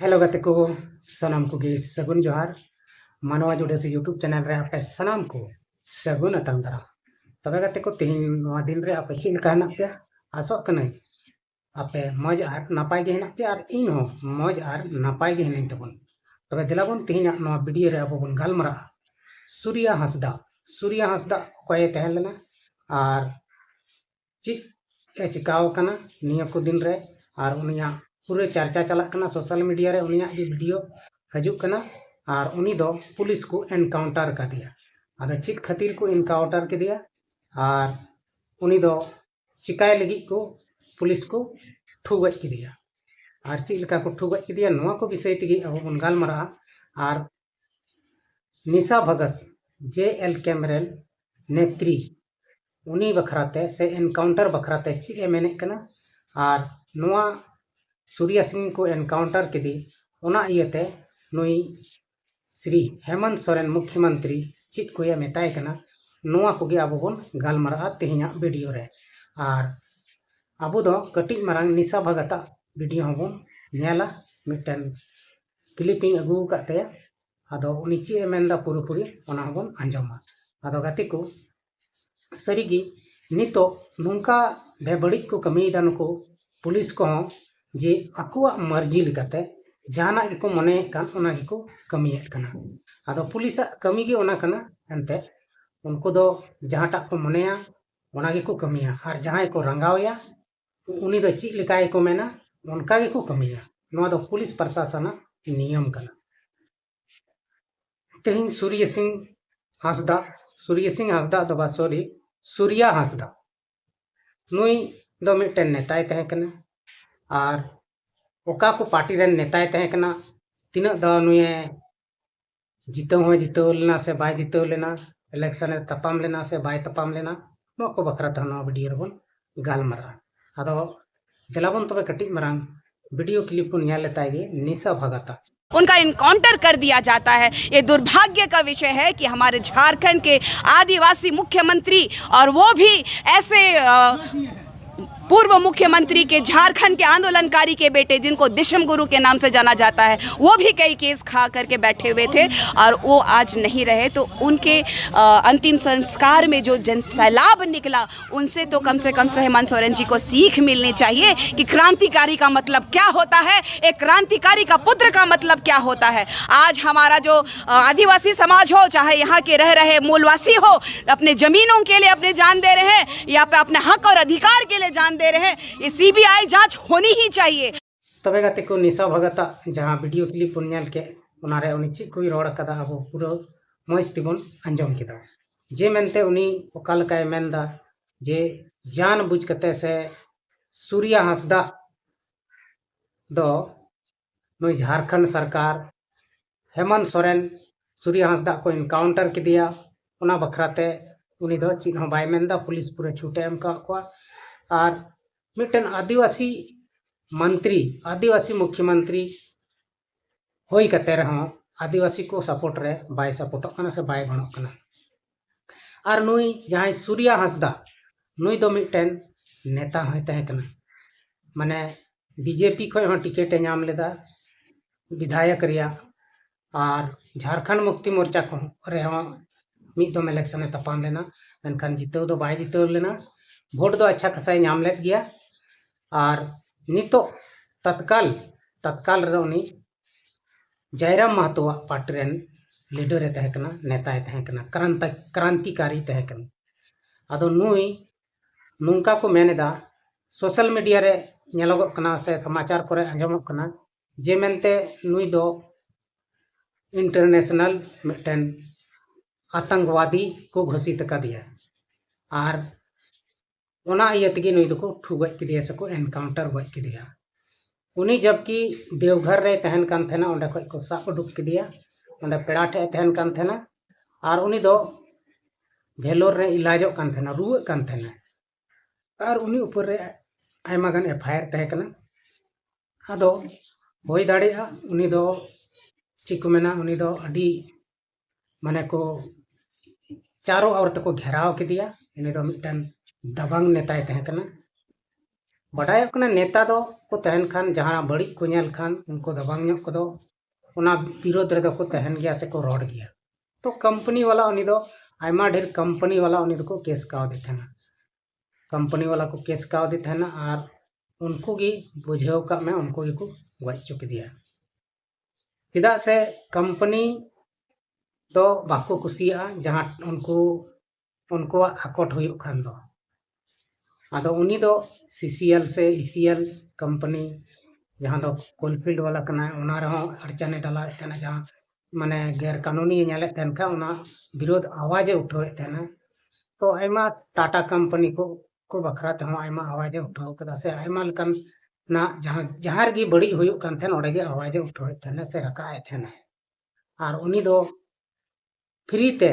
Hello गते को सनाम को गे सगुन जोहार मानवा जुड़े से यूट्यूब चैनल रे आपे सनाम को सगुन अतंग दरा तबे गते को तेहिन नवा दिन रे आपे चीन कहना पे आसो कनै आपे मौज आर नापाय गे हेना पे आर इन हो मौज आर नापाय गे हेना तबन तबे दिलाबन तेहिन नवा वीडियो रे अब बन गालमरा सूर्या हंसदा कोय तहन लेना आर चिक ए चिकाव कना निया को दिन रे आर उनिया पूरे चर्चा चला कना सोशल मीडिया रे उनिया की वीडियो हजूक कना और उनी दो पुलिस को एनकाउंटर कर दिया आदा चिक खातिर को एनकाउंटर के दिया और उनी दो चिकाय लगी को पुलिस को ठुगज के दिया और चिक लका को ठुगज के दिया नवा को विषय तगी अब बन गालमरा और निशा भगत JL कैमरेल नेत्री उनी बखराते से एनकाउंटर बखराते ची मेने कना और नवा सूर्या सिंह को एनकाउंटर के दी उना इयते नुई श्री हेमंत सोरेन मुख्यमंत्री चित को ये मेताय कना नवा को गे अब बन गालमरा तेहिया वीडियो रे और अब दो कटिज मारंग निशा भगता वीडियो हबन नेला मिटन क्लिपिंग अगू काते आदो उनी ची मेनदा पुरपुरी ओना हबन आंजमा आदो गाते को सरीगी नितो नुंका बेबड़ी को कमीदा नुको पुलिस को जे अकुआ मर्जी लेकाते जाना को मने कान ओना को कमियत कना आदो पुलिस कमी गे ओना कना एनते उनको दो जहाटा को मनेया ओना को कमिया और जहां को रंगावया उनी दो ची लेकाय को मेना उनका को कमिया नवा दो पुलिस प्रशासन नियम कना तेहिन सूर्य सिंह हंसदा दो बा सॉरी सूर्या हंसदा नुई दो मिटन नेताय तहे कना और ओका को पार्टी रेन नेताय तहे कना तिना द नुए जितव लेना से बाय जितव लेना इलेक्शन तपाम लेना से बाय तपाम लेना नो को बखरा तहना वीडियो रबन गालमरा आदो दिलाबन तबे कटिज मरान वीडियो क्लिप को न्याय लेताय गे निशा भगता उनका इनकाउंटर कर दिया जाता है। ये दुर्भाग्य का विषय है कि हमारे झारखंड के आदिवासी मुख्यमंत्री और वो भी ऐसे पूर्व मुख्यमंत्री के झारखंड के आंदोलनकारी के बेटे जिनको दिशम गुरु के नाम से जाना जाता है वो भी कई केस खा करके बैठे हुए थे और वो आज नहीं रहे। तो उनके अंतिम संस्कार में जो जन सैलाब निकला उनसे तो कम से कम हेमंत सोरेन जी को सीख मिलनी चाहिए कि क्रांतिकारी का मतलब क्या होता है, एक क्रांतिकारी का पुत्र का मतलब क्या होता है। आज हमारा जो आदिवासी समाज हो, चाहे यहाँ के रह रहे मूलवासी हो, अपने जमीनों के लिए अपने जान दे रहे हैं या पे अपने हक और अधिकार के लिए जान दे रहे हैं, ये CBI जांच होनी ही चाहिए। तबे गाते को निशा भगता जहां वीडियो क्लिप नेल के उनारे उनी ची कोई रोड कदा अब पूरा मौज तिबन अंजम किदा जे मेनते उनी ओकाल काय मेनदा जे जान बुझ कते से सूर्या हंसदा दो नई झारखंड सरकार हेमंत सोरेन सूर्या हंसदा को इनकाउंटर के दिया उना बखराते उनी दो ची हो बाय मेनदा पुलिस पूरे छूटे एम का और मिटन आदिवासी मुख्यमंत्री होई कते रहो आदिवासी को सपोर्ट रे बाय सपोर्ट कना से बाय गणो कना और नुई जहां सूर्या हंसदा नुई दो मिटन नेता होय तहे कना माने बीजेपी खो हो टिकट नाम लेदा विधायक रिया और झारखंड मुक्ति मोर्चा को रे हो मिद दो इलेक्शन तपाम लेना मेनखान जितव दो बाय जितव लेना भोट दो अच्छा खासा नाम लेद गया और नितो तत्काल रे उनी जयराम महतो पार्टी रेन लीडर तहे कना नेता तहे कना क्रांतिकारी तहे कना आदो नुई नुंका को मेनेदा सोशल मीडिया रे नेलोगोग कना से समाचार करे आंजमोग कना जे मेनते नुई दो इंटरनेशनल मिटन आतंकवादी को घोषित कर दिया और उना इयतगी नुई को ठुगज के दिया सको एनकाउंटर गज के दिया उनी जबकि देवघर रे तहन कान थेना ओंडे खoj को साब उडुक के दिया ओंडे पेड़ा ठे तहन कान थेना और उनी दो भेलोर रे इलाजो कान थेना रुए कान थेना और उनी ऊपर रे आयमा गान FIR तहे कना आदो होय दाड़ेया उनी दो चिको मेना उनी दो अडी माने को चारों ओर तक को घेराव के दिया उनी दो मिटन दबंग नेताय तहे कना बड़ायोग कना नेता दो को तहन खान जहां बड़ी को नेल खान उनको दबांग ᱧᱚᱜ ᱠᱚᱫᱚ ᱚᱱᱟ ᱵᱤᱨᱳᱫ ᱨᱮᱫᱚ ᱠᱚ ᱛᱟᱦᱮᱱ ᱜᱮᱭᱟ ᱥᱮ ᱠᱚ ᱨᱚᱲ ᱜᱮᱭᱟ तो कंपनी वाला उनी दो आयमा ढेर कंपनी वाला उनी दो को केस कावदे थेना कंपनी वाला को केस कावदे थेना और उनको गी बुझाव का में उनको गी को गज चुक दिया चेदा से कंपनी दो बाको कुसिया जहां उनको उनको आकोट हुयुग खान दो आदो उनी दो सीसीएल से ईसीएल कंपनी जहां दो कोलफील्ड वाला कना उना रहो अड़चने डाला तेना जहां माने गैर कानूनी नेले तेन का उना विरोध आवाज उठावे तेना तो आयमा टाटा कंपनी को बखरा ते हम आयमा आवाज उठाव कदा से आयमा लकन ना जहां जहार गी बड़ी हुयुग कान थेन ओडे गे आवाज उठावे तेना से रकाए तेना और उनी दो फ्री ते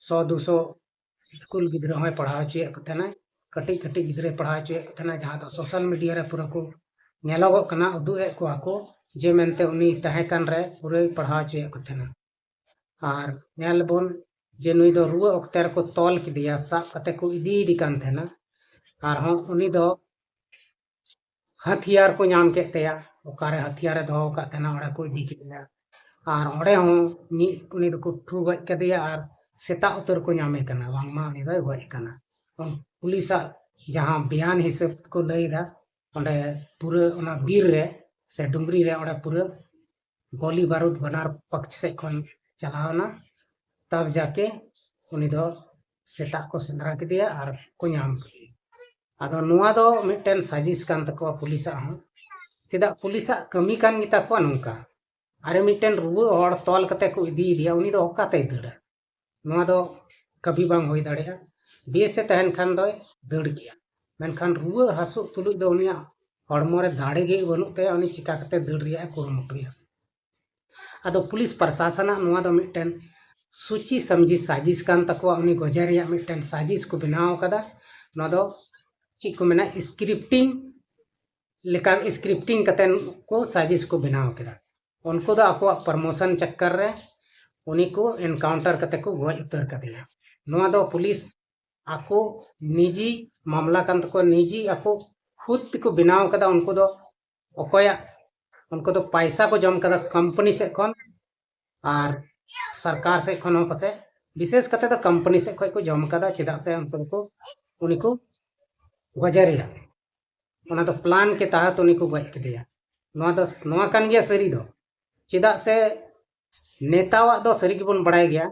100-200 स्कूल गिद्रा होय पढ़ाव चे तेना कटी कटी गिद्रे पढ़ाव चे तेना जहां दो सोशल मीडिया रे पूरा को नेलोगो कना उदुए को आको जे मेनते उनी तहे कान रे पूरे पढ़ाव चे को तेना और नेल बोन जे नुई दो रुआ ओक्ते रे को तोल किदिया सा कते को इदी कान थेना और हम उनी दो हथियार को नाम के तेया ओकारे हथियार दो का तेना ओडे को इदी किदिया और ओडे हम नि उनी दो को ठू गज कदिया और सेता उतर को नामे कना वांगमा उनी दो गज कना पुलिस जहां बयान हिसाब को लईदा ओडे पूरे ओना बीर रे से डुंगरी रे ओडे पूरे गोली बारूद बनार पक्ष से खन चलावना तब जाके उनी दो सेता को सेंद्रा किदिया और को नाम आदो नुआ दो मिटन साजिश कान तको पुलिस हूं चेदा पुलिस कमी कान गिता को नुका अरे मिटन रुआ और तोल कते को इदी दिया उनी दो ओकाते दड़ा नुआ दो कभी बांग होई दाड़ेया बेसे तहन खान दो दड़ गया मेनखान रुआ हासु तुलुज दो उनिया हड़मो रे दाड़े गे बनुते उनी चिका कते दड़ रिया कुरुमुटुया आदो पुलिस प्रशासन नुआ दो मिटन सूची समझी साजिश कान तको उनी गजे रिया मिटन साजिश को बनाव कदा नुआ दो ची को मेना स्क्रिप्टिंग लेका स्क्रिप्टिंग कतेन को साजिश को बनाव केदा उनको दो आको प्रमोशन चक्कर रे उनी को एनकाउंटर कते को गज उतर कदिया नुआ दो पुलिस आको निजी मामला कान तको निजी आको खुद को बनाव कदा उनको दो ओकोया उनको दो पैसा को जम कदा कंपनी से कोन और सरकार से कोन पसे विशेष कते तो कंपनी से कोई को जम कदा चेदा से उनको गजरिया ओना तो प्लान के तहत उनको गज कदिया नुआ कान गया सरी दो चेदा से नेतावा दो सरी के बन बड़ाय गया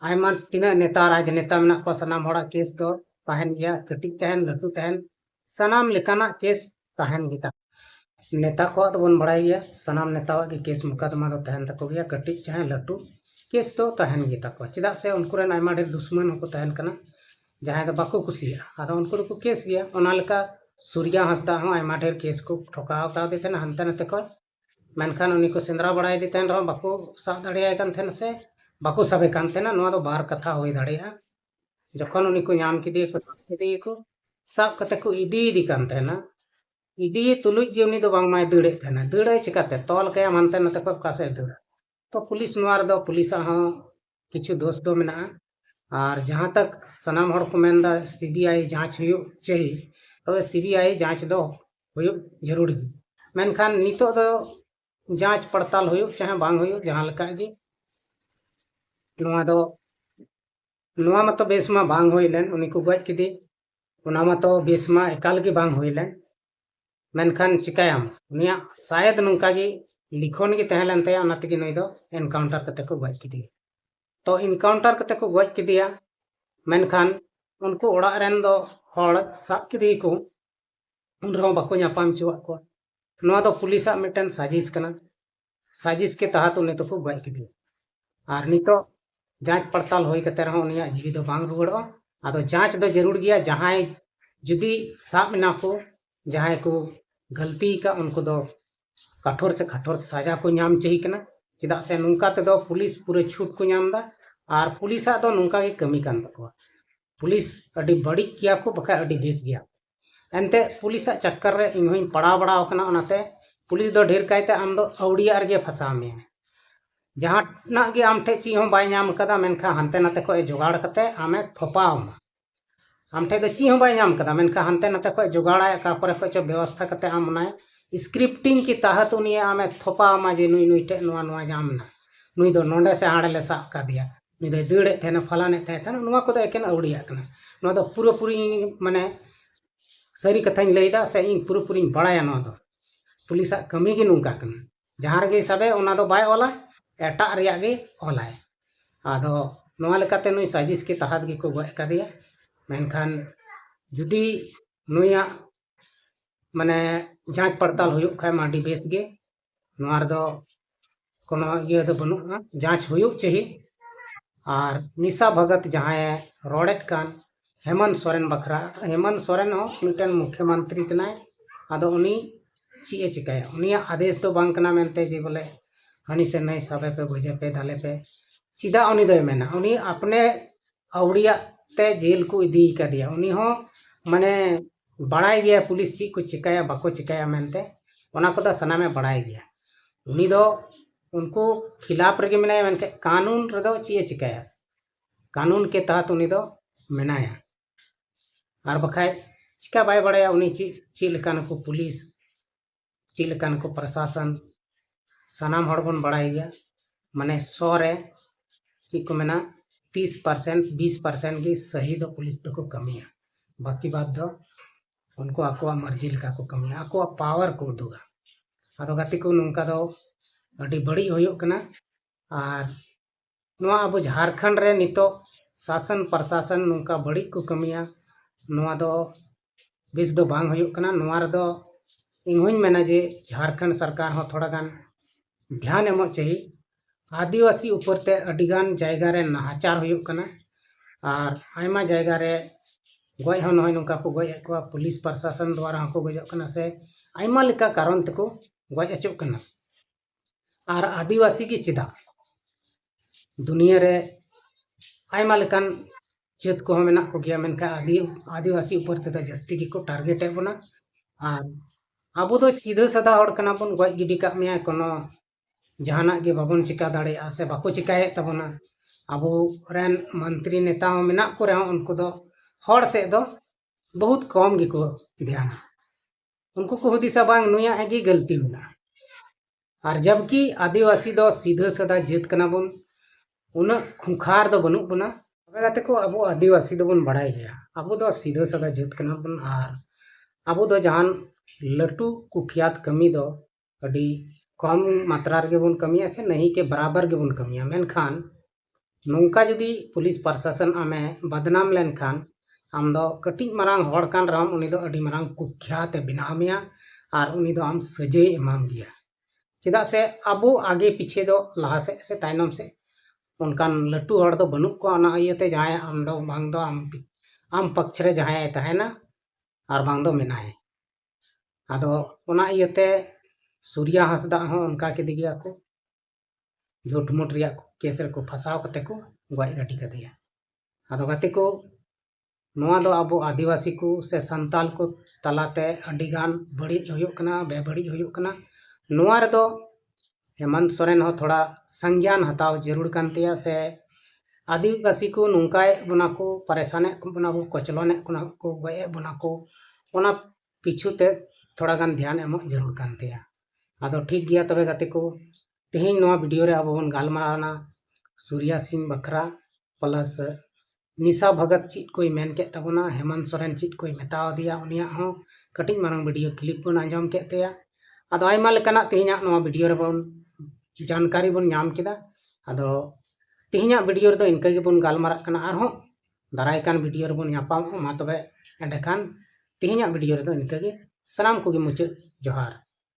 आयमा तिना नेता राजनेता मेना को सनाम होड़ा केस दो तहन गया कटिक तहन लटू तहन सनाम लेकाना केस तहन गिता नेता को तो बन बड़ाय गया सनाम नेतावा के केस मुकदमा दो तहन तको गया कटिक चाहे लटू केस दो तहन गिता को चेदा से उनको रेन आयमा ढेर दुश्मन को तहन कना जहां दो बाको कुसिया आदा उनको को केस गया ओना लेका सूर्या हंसदा हो आयमा ढेर केस को ठोकाव का देते ना हंते नते को मेनखान उनी को सेंद्रा बड़ाय देतेन रो बाको साब दाड़िया कान थेन से बाको सबे कान थेना नुआ दो बार कथा होई दाड़िया जखन उनी को नाम किदिए को साब कते को इदी कान थेना इदी तुलुज जे उनी दो बांग माय दड़े थेना दड़े चिकाते तोल के मानते नते को कासे दड़ा तो पुलिस नुआ दो पुलिस हो किछु दोष दो मेना और जहां तक सनाम हड़ को मेनदा सीबीआई जांच हुयो चाहिए तो सीबीआई जांच दो हुयो जरूर मेनखान नितो दो जांच पड़ताल हुयो चाहे बांग हुयो जहां लका गे नुआ दो नुआ मतो बेसमा बांग होइलेन उनी को गज किदी उना मतो बेसमा एकाल के बांग होइलेन मेनखान चिकायाम उनिया शायद नुका गे लिखोन के तहलन ते अनत के नई दो एनकाउंटर कते को गज किदी तो एनकाउंटर कते को गज किदिया मेनखान उनको ओड़ा रेन दो हड़ साब किदी को उन रो बाको नापाम चुआ को नुआ दो पुलिस मिटन साजिश कना साजिश के तहत उन्हें तो को गज किदी और नितो जांच पड़ताल होई कते रहो उनिया जीवी दो बांग रुगड़ो आदो जांच दो जरूर गया जहां जुदी साब ना को जहां को गलती का उनको दो कठोर से कठोर सजा को नाम चाहिए कना चेदा से नुका ते दो पुलिस पूरे छूट को नाम दा और पुलिस दो नुका के कमी कान तको पुलिस अडी बड़ी किया को बका अडी बेस गया एनते पुलिस चक्कर रे इन होई पड़ा बड़ा कना ओनाते पुलिस दो ढेर कायते आम दो औड़िया रे फसा में जहां ना गे आम ठे ची हम बाय नाम कदा मेनखा हंते नाते को जोगाड़ कते आमे थोपाव आम ठे ची हूँ बाय नाम कदा मेनखा हानते नाते खो जोगाड़ा का करे खो व्यवस्था करते आम ना स्क्रिप्टिंग की तहत उन्हें आमे थोपा आमा जे नुई नुई टे नुआ जामना नुई दो नोंडे से हाड़े ले साब का दिया नुई दो दड़े थे फलाने थे नुआ को एकेन अवड़िया नुआ दो पूरा पूरी माने सारी कथाई लैदा से इन पूरा पूरी बड़ाया नुआ दो पुलिस कमी गे नुका जहाँ रगे सबे उना दो बाय ओला एटा रिया गे ओलाय आदो नुआ लेकाते नुई साजिश के तहत गे को गय का दिया मेनखान जुदी नुया माने जांच पड़ताल हुयुक खाय माडी बेस गे नुआ दो कोनो ये दो बनुआ जांच हुयुक चाहिए और निशा भगत जहाँ रोड़ेट कान हेमंत सोरेन बखरा हेमंत सोरेन हो मिटन मुख्यमंत्री कनाय आदो उनी ची चिकाया उनिया आदेश तो बांग कना मेनते जे बोले हनी से नहीं सबे पे गोजे पे दाले पे चिदा उनी दो मेना उनी अपने अवड़िया ते जेल को इदी का दिया उनी हो माने बड़ाई गया पुलिस ची को चिकाया बाको चिकाया मेनते ओना को दा सना में बड़ाई गया उनी दो उनको खिलाफ रगे मेना मेनके कानून रदो ची चिकाया कानून के तहत उनी दो मेनाया और बखाय चिका बाय बड़ाया उनी ची लेकान को पुलिस ची लेकान को प्रशासन सनाम हड़ बन बड़ाई गया माने 100 रे की को मेना 30% 20% की सही दो पुलिस दो को कमिया बाकी बात दो उनको आको मर्जी लेका को कमिया आको पावर को दुगा आदो गति को नुका दो अड़ी बड़ी होयो कना और नुआ अब झारखंड रे नितो शासन प्रशासन नुका बड़ी को कमिया नुआ दो बेस दो बांग होयो कना नुआ रे दो इंहोइन मेना जे झारखंड सरकार हो थोड़ा गान ध्यान एमो चाहिए आदिवासी ऊपर ते अडिगान जायगा रे नाहाचार हुयुक कना और आयमा जायगा रे गय हो नय नुका को गय को पुलिस प्रशासन द्वारा हो को गजक कना से आयमा लेका कारण तको गय अचुक कना और आदिवासी की चिदा दुनिया रे आयमा लेकान चेत को मेना को गया मेनका आदिवासी ऊपर ते जस्ती की को टारगेट है बना और अब दो सीधा साधा हड़ कना बन गय गिडी का मिया कोनो जहाना गे बाबन चिका दाड़े से बाको चिकाए तबना अब रेन मंत्री नेता मेना को रहे उनको दो हड़ से दो बहुत कम गे को ध्यान उनको को हुदिसा बांग नुया एगी गलती होना और जबकि आदिवासी दो सीधा साधा जेत कना बन उन खुखार दो बनुक बना तबे को अब आदिवासी दो बन बड़ाई गया अब दो सीधा साधा जेत कना बन और अब दो जहान लटू कुख्यात कमी दो अड़ी कम मात्रा रे बन कमिया से नहीं के बराबर के बन कमिया मेनखान नौका जुदी पुलिस प्रशासन आमे बदनाम लेनखान आम दो कटी मारांग हड़ कान राम उनी दो अड़ी मारांग कुख्यात बिनामिया और उनी दो आम सजे इमाम गया चिदा से अबो आगे पीछे दो लहा से तायनम से उनकान लटू हड़ दो बनुक को ना इयते जहां आम दो बांग दो आम पक्ष रे जहां तहना और बांग दो मेनाए आदो ओना इयते सूर्या हंसदा हो उनका के दिगिया को झूठमुठ रिया केस रे को फसाव कते को गय गटी का दिया आदो गते को नोआ दो अब आदिवासी को से संताल को तलाते अडिगान बड़ी होयुक कना बेबड़ी होयुक कना नोआ रे दो हेमंत सोरेन हो थोड़ा संज्ञान हताव जरूर कानतिया से आदिवासी को नुंकाय बना को परेशाने बना को कचलोने को गए बना को ओना पीछू ते थोड़ा गान ध्यान एम जरूर कानतिया आदो ठीक गया तबे गते को तेहें नोआ वीडियो रे अब बन गालमारावना सूर्या सिंह बखरा प्लस निशा भगत चीज कोई मेन के तबना हेमंत सोरेन चीज कोई मेताव दिया उनिया हो कटिंग मारंग वीडियो क्लिप बन आंजम के तेया आदो आयमा लेकाना तेहें नोआ वीडियो रे बन जानकारी बन नाम केदा आदो तेहें वीडियो रे दो इनका गे बन गालमारा कना आर हो दाराय कान वीडियो रे बन यापाम मा तबे एंडे खान तेहें वीडियो रे दो इनका गे सलाम को गे मुचाद जोहार।